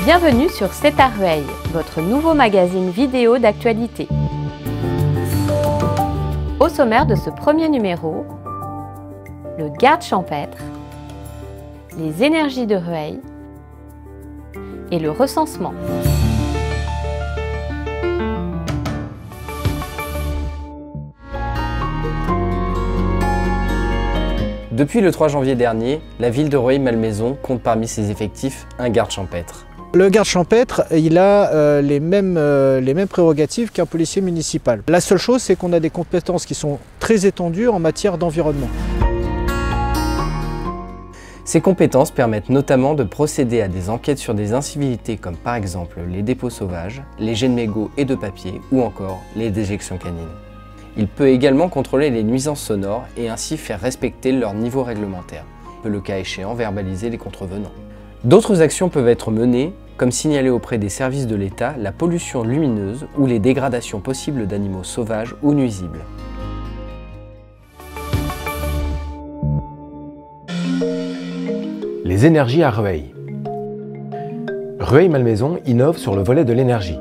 Bienvenue sur C'est à Rueil, votre nouveau magazine vidéo d'actualité. Au sommaire de ce premier numéro, le garde champêtre, les énergies de Rueil et le recensement. Depuis le 3 janvier dernier, la ville de Rueil-Malmaison compte parmi ses effectifs un garde champêtre. Le garde champêtre, il a les mêmes prérogatives qu'un policier municipal. La seule chose, c'est qu'on a des compétences qui sont très étendues en matière d'environnement. Ces compétences permettent notamment de procéder à des enquêtes sur des incivilités comme par exemple les dépôts sauvages, les jets de mégots et de papier ou encore les déjections canines. Il peut également contrôler les nuisances sonores et ainsi faire respecter leur niveau réglementaire. Il peut le cas échéant verbaliser les contrevenants. D'autres actions peuvent être menées, comme signaler auprès des services de l'État la pollution lumineuse ou les dégradations possibles d'animaux sauvages ou nuisibles. Les énergies à Rueil. Rueil-Malmaison innove sur le volet de l'énergie.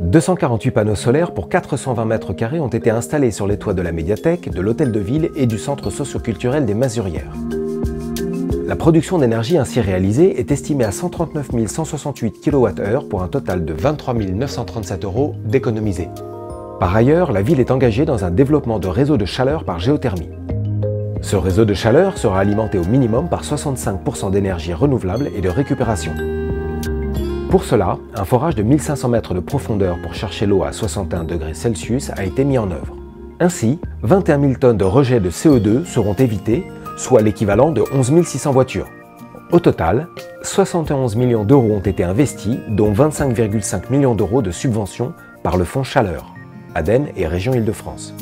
248 panneaux solaires pour 420 mètres carrés ont été installés sur les toits de la médiathèque, de l'hôtel de ville et du centre socio-culturel des Masurières. La production d'énergie ainsi réalisée est estimée à 139 168 kWh pour un total de 23 937 € d'économisés. Par ailleurs, la ville est engagée dans un développement de réseaux de chaleur par géothermie. Ce réseau de chaleur sera alimenté au minimum par 65% d'énergie renouvelable et de récupération. Pour cela, un forage de 1500 mètres de profondeur pour chercher l'eau à 61 degrés Celsius a été mis en œuvre. Ainsi, 21 000 tonnes de rejets de CO2 seront évitées, soit l'équivalent de 11 600 voitures. Au total, 71 millions d'euros ont été investis, dont 25,5 millions d'euros de subventions par le Fonds Chaleur, ADEME et Région Île-de-France.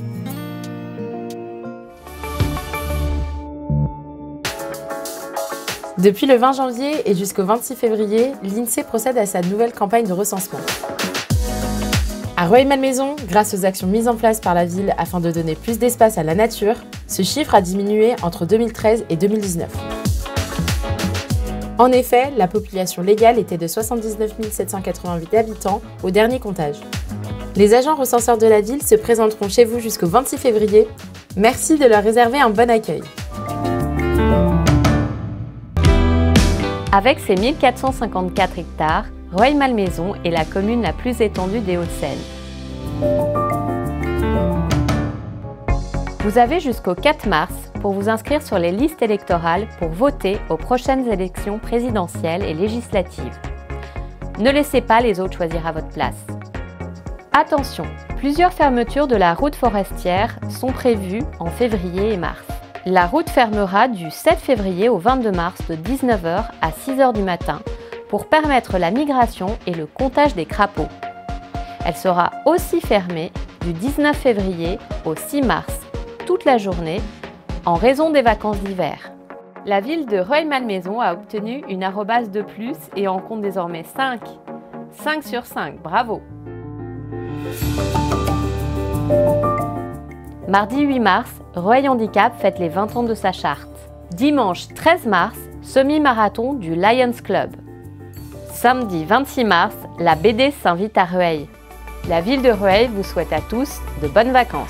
Depuis le 20 janvier et jusqu'au 26 février, l'INSEE procède à sa nouvelle campagne de recensement. À Rueil-Malmaison, grâce aux actions mises en place par la ville afin de donner plus d'espace à la nature, ce chiffre a diminué entre 2013 et 2019. En effet, la population légale était de 79 788 habitants au dernier comptage. Les agents recenseurs de la ville se présenteront chez vous jusqu'au 26 février. Merci de leur réserver un bon accueil. Avec ses 1454 hectares, Rueil-Malmaison est la commune la plus étendue des Hauts-de-Seine. Vous avez jusqu'au 4 mars pour vous inscrire sur les listes électorales pour voter aux prochaines élections présidentielles et législatives. Ne laissez pas les autres choisir à votre place. Attention, plusieurs fermetures de la route forestière sont prévues en février et mars. La route fermera du 7 février au 22 mars de 19 h à 6 h du matin pour permettre la migration et le comptage des crapauds. Elle sera aussi fermée du 19 février au 6 mars, toute la journée, en raison des vacances d'hiver. La ville de Rueil-Malmaison a obtenu une arrobase de plus et en compte désormais 5. 5 sur 5, bravo! Mardi 8 mars, Rueil Handicap fête les 20 ans de sa charte. Dimanche 13 mars, semi-marathon du Lions Club. Samedi 26 mars, la BD s'invite à Rueil. La ville de Rueil vous souhaite à tous de bonnes vacances.